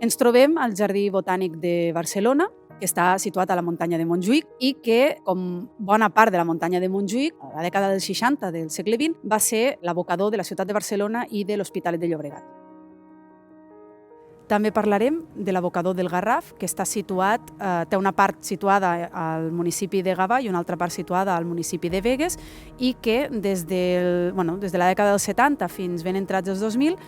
Ens trobem al Jardí Botànic de Barcelona, que està situat a la muntanya de Montjuïc i que, com bona part de la muntanya de Montjuïc, a la dècada dels 60 del segle XX, va ser l'abocador de la ciutat de Barcelona i de l'Hospitalet de Llobregat. També parlarem de l'abocador del Garraf, que està situat, té una part situada al municipi de Gavà i una altra part situada al municipi de Begues i que des de la dècada dels 70 fins ben entrats els 2000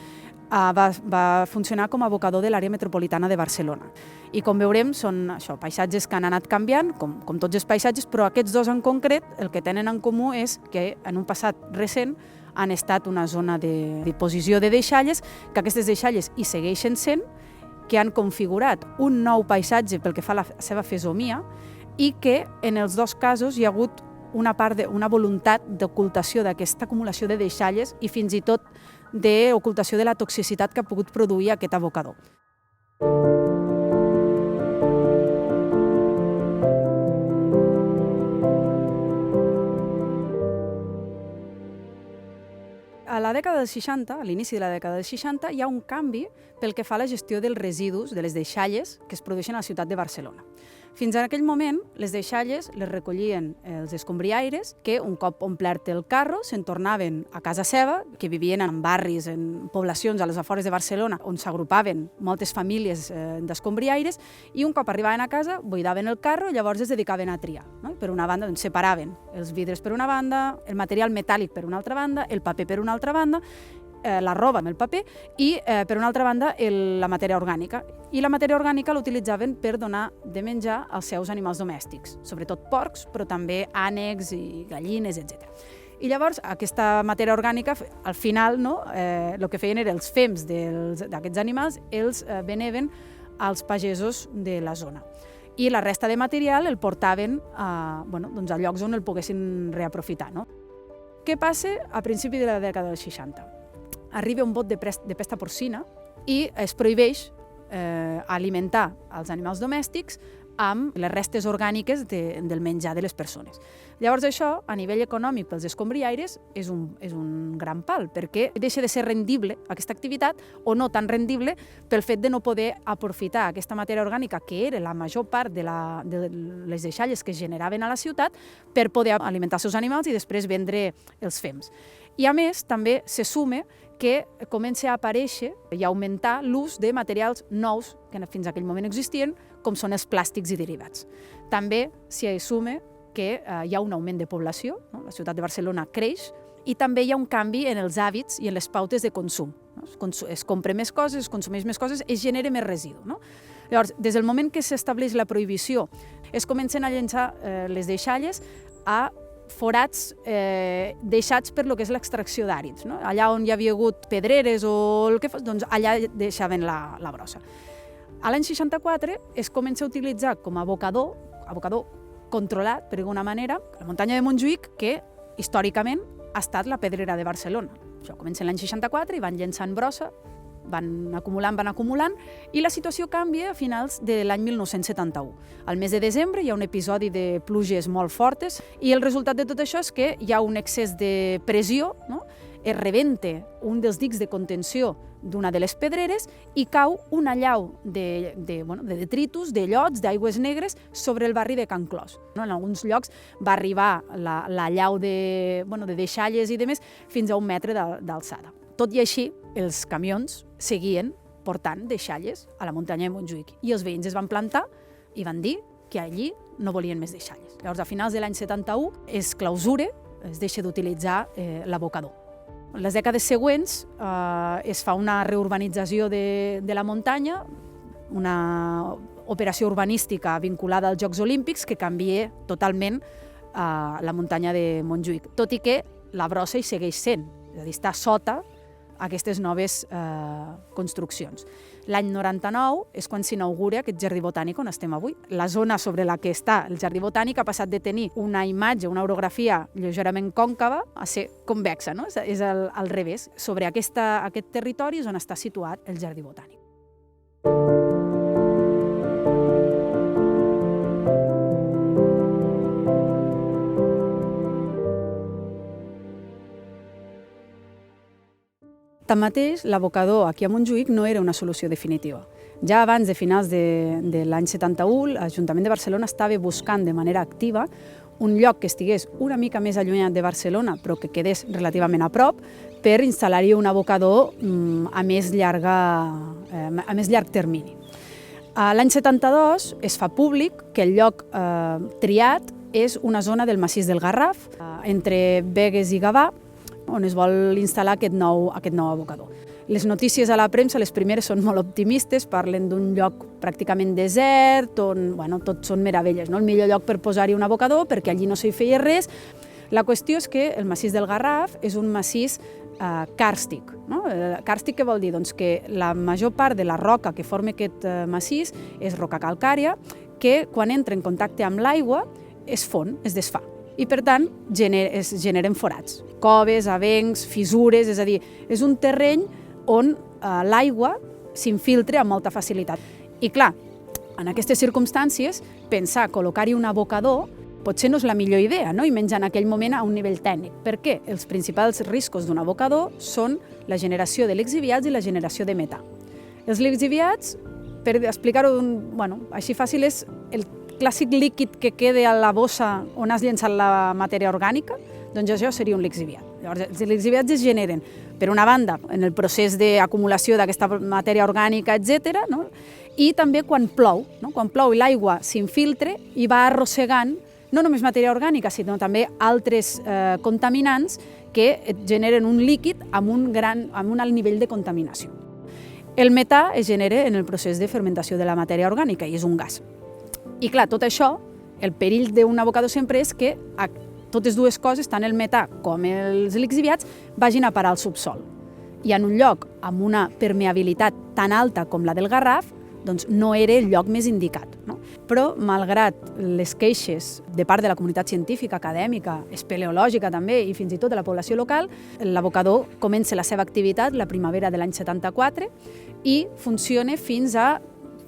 va funcionar com a abocador de l'àrea metropolitana de Barcelona. I com veurem són paisatges que han anat canviant, com tots els paisatges, però aquests dos en concret el que tenen en comú és que en un passat recent han estat una zona de diposició de deixalles, que aquestes deixalles hi segueixen sent, que han configurat un nou paisatge pel que fa a la seva fesomia i que en els dos casos hi ha hagut una voluntat d'ocultació d'aquesta acumulació de deixalles i fins i tot d'ocultació de la toxicitat que ha pogut produir aquest abocador. A la dècada dels 60, a l'inici de la dècada dels 60, hi ha un canvi pel que fa a la gestió dels residus, de les deixalles que es produeixen a la ciutat de Barcelona. Fins a aquell moment, les deixalles les recollien els escombriaires que, un cop omplert el carro, se'n tornaven a casa seva, que vivien en barris, en poblacions a les afores de Barcelona, on s'agrupaven moltes famílies d'escombriaires, i un cop arribaven a casa, buidaven el carro i llavors es dedicaven a triar. Per una banda, separaven els vidres per una banda, el material metàl·lic per una altra banda, el paper per una altra banda, la roba amb el paper i, per una altra banda, la matèria orgànica. I la matèria orgànica l'utilitzaven per donar de menjar als seus animals domèstics, sobretot porcs, però també ànecs i gallines, etc. I llavors, aquesta matèria orgànica, al final, el que feien era els fems d'aquests animals, els veneven als pagesos de la zona. I la resta de material el portaven a llocs on el poguessin reaprofitar. Què passa a principi de la dècada dels 60? Arriba un bot de pesta porcina i es prohibeix alimentar els animals domèstics amb les restes orgàniques del menjar de les persones. Llavors això, a nivell econòmic pels escombriaires, és un gran pal, perquè deixa de ser rendible aquesta activitat o no tan rendible pel fet de no poder aprofitar aquesta matèria orgànica, que era la major part de les deixalles que es generaven a la ciutat, per poder alimentar els seus animals i després vendre els fems. I a més, també se suma que comença a aparèixer i a augmentar l'ús de materials nous que fins a aquell moment existien, com són els plàstics i derivats. També s'hi suma que hi ha un augment de població, la ciutat de Barcelona creix, i també hi ha un canvi en els hàbits i en les pautes de consum. Es compra més coses, es consumeix més coses, es genera més residu. Llavors, des del moment que s'estableix la prohibició, es comencen a llençar les deixalles a forats deixats per lo que és l'extracció d'àrids. Allà on hi havia hagut pedreres o el que fos, doncs allà deixaven la brossa. A l'any 64 es comença a utilitzar com a abocador controlat, per alguna manera, la muntanya de Montjuïc, que històricament ha estat la pedrera de Barcelona. Això comença l'any 64 i van llençant brossa, van acumulant, i la situació canvia a finals de l'any 1971. Al mes de desembre hi ha un episodi de pluges molt fortes i el resultat de tot això és que hi ha un excés de pressió, es rebenta un dels dics de contenció d'una de les pedreres i cau una allau de detritus, de llots, d'aigües negres sobre el barri de Can Clos. En alguns llocs va arribar la allau de deixalles i demés fins a 1 metre d'alçada. Tot i així, els camions seguien portant deixalles a la muntanya de Montjuïc i els veïns es van plantar i van dir que allí no volien més deixalles. Llavors, a finals de l'any 71 es clausura, es deixa d'utilitzar l'abocador. En les dècades següents es fa una reurbanització de la muntanya, una operació urbanística vinculada als Jocs Olímpics que canvia totalment la muntanya de Montjuïc, tot i que la brossa hi segueix sent, és a dir, està sota aquestes noves construccions. L'any 99 és quan s'inaugura aquest jardí botànic on estem avui. La zona sobre la que està el jardí botànic ha passat de tenir una imatge, una orografia lleugerament còncava a ser convexa, és al revés. Sobre aquest territori és on està situat el jardí botànic. Tanmateix, l'abocador aquí a Montjuïc no era una solució definitiva. Ja abans de finals de l'any 71, l'Ajuntament de Barcelona estava buscant de manera activa un lloc que estigués una mica més allunyat de Barcelona, però que quedés relativament a prop, per instal·lar-hi un abocador a més llarg termini. L'any 72 es fa públic que el lloc triat és una zona del massís del Garraf, entre Begues i Gavà, on es vol instal·lar aquest nou abocador. Les notícies a la premsa, les primeres, són molt optimistes, parlen d'un lloc pràcticament desert, on tot són meravelles, no? El millor lloc per posar-hi un abocador, perquè allí no s'hi feia res. La qüestió és que el massís del Garraf és un massís càrstic. No? Càrstic què vol dir? Doncs que la major part de la roca que forma aquest massís és roca calcària, que quan entra en contacte amb l'aigua es fon, es desfà. I per tant es generen forats, coves, avencs, fissures, és a dir, és un terreny on l'aigua s'infiltra amb molta facilitat. I clar, en aquestes circumstàncies, pensar col·locar-hi un abocador potser no és la millor idea, no? I menys en aquell moment a un nivell tècnic. Per què? Els principals riscos d'un abocador són la generació de lixiviats i la generació de metà. Els lixiviats, per explicar-ho així fàcil, és el clàssic líquid que queda a la bossa on has llençat la matèria orgànica, doncs això seria un lixiviat. Llavors, els lixiviats es generen, per una banda, en el procés d'acumulació d'aquesta matèria orgànica, etc., no? I també quan plou. No? Quan plou i l'aigua s'infiltra i va arrossegant no només matèria orgànica, sinó també altres contaminants que et generen un líquid amb un alt nivell de contaminació. El metà es genera en el procés de fermentació de la matèria orgànica i és un gas. I clar, tot això, el perill d'un abocador sempre és que totes dues coses, tant el metà com els lixiviats, vagin a parar al subsol. I en un lloc amb una permeabilitat tan alta com la del Garraf, doncs no era el lloc més indicat. No? Però, malgrat les queixes de part de la comunitat científica, acadèmica, espeleològica també, i fins i tot de la població local, l'abocador comença la seva activitat la primavera de l'any 74 i funciona fins a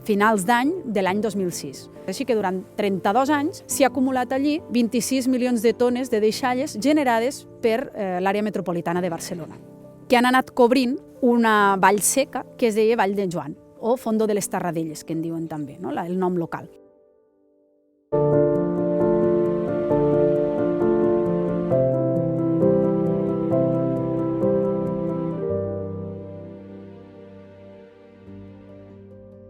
finals d'any de l'any 2006. Així que durant 32 anys s'hi ha acumulat allí 26 milions de tones de deixalles generades per l'àrea metropolitana de Barcelona, que han anat cobrint una vall seca que es deia Vall de Joan, o Fondo de les Terradelles, que en diuen també, no? El nom local.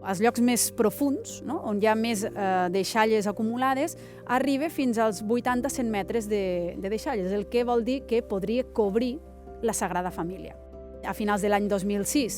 Als llocs més profunds, no? On hi ha més deixalles acumulades, arriba fins als 80-100 metres de deixalles, el que vol dir que podria cobrir la Sagrada Família. A finals de l'any 2006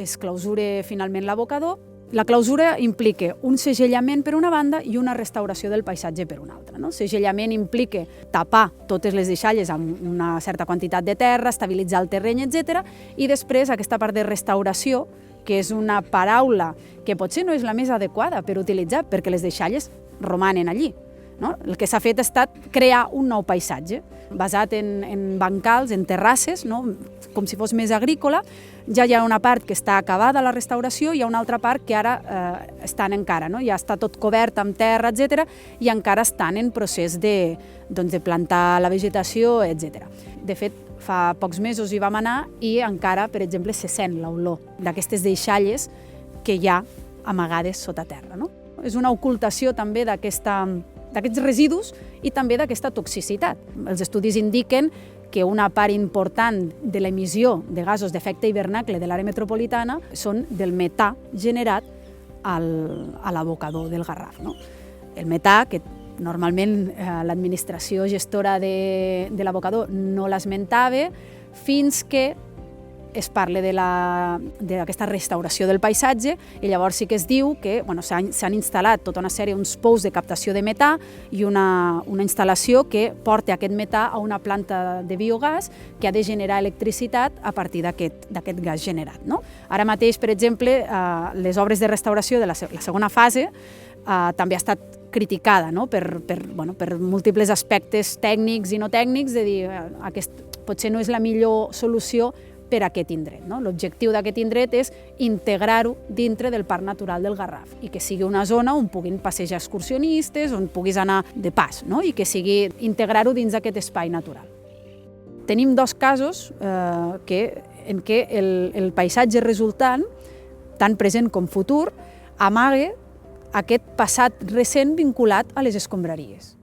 es clausura finalment l'abocador. La clausura implica un segellament per una banda i una restauració del paisatge per una altra. El segellament implica tapar totes les deixalles amb una certa quantitat de terra, estabilitzar el terreny, etc. I després aquesta part de restauració, que és una paraula que potser no és la més adequada per utilitzar, perquè les deixalles romanen allí. No? El que s'ha fet ha estat crear un nou paisatge, basat en bancals, en terrasses, no? Com si fos més agrícola. Ja hi ha una part que està acabada la restauració, hi ha una altra part que ara estan encara, no? Ja està tot cobert amb terra, etc. I encara estan en procés de plantar la vegetació, etc. De fet, fa pocs mesos hi vam anar i encara, per exemple, se sent l'olor d'aquestes deixalles que hi ha amagades sota terra. No? És una ocultació també d'aquests residus i també d'aquesta toxicitat. Els estudis indiquen que una part important de l'emissió de gasos d'efecte hivernacle de l'àrea metropolitana són del metà generat a l'abocador del Garraf. No? El metà, que normalment l'administració gestora de l'abocador no l'esmentava, fins que es parla d'aquesta restauració del paisatge i llavors sí que es diu que s'han instal·lat tota una sèrie, uns pous de captació de metà i una instal·lació que porta aquest metà a una planta de biogàs que ha de generar electricitat a partir d'aquest gas generat. No? Ara mateix, per exemple, les obres de restauració de la segona fase també ha estat criticada, no? per múltiples aspectes tècnics i no tècnics, de dir potser no és la millor solució per a aquest indret. No? L'objectiu d'aquest indret és integrar-ho dintre del Parc Natural del Garraf i que sigui una zona on puguin passejar excursionistes, on puguis anar de pas, no? I que sigui integrar-ho dins d'aquest espai natural. Tenim dos casos en què el paisatge resultant tant present com futur, amague aquest passat recent vinculat a les escombraries.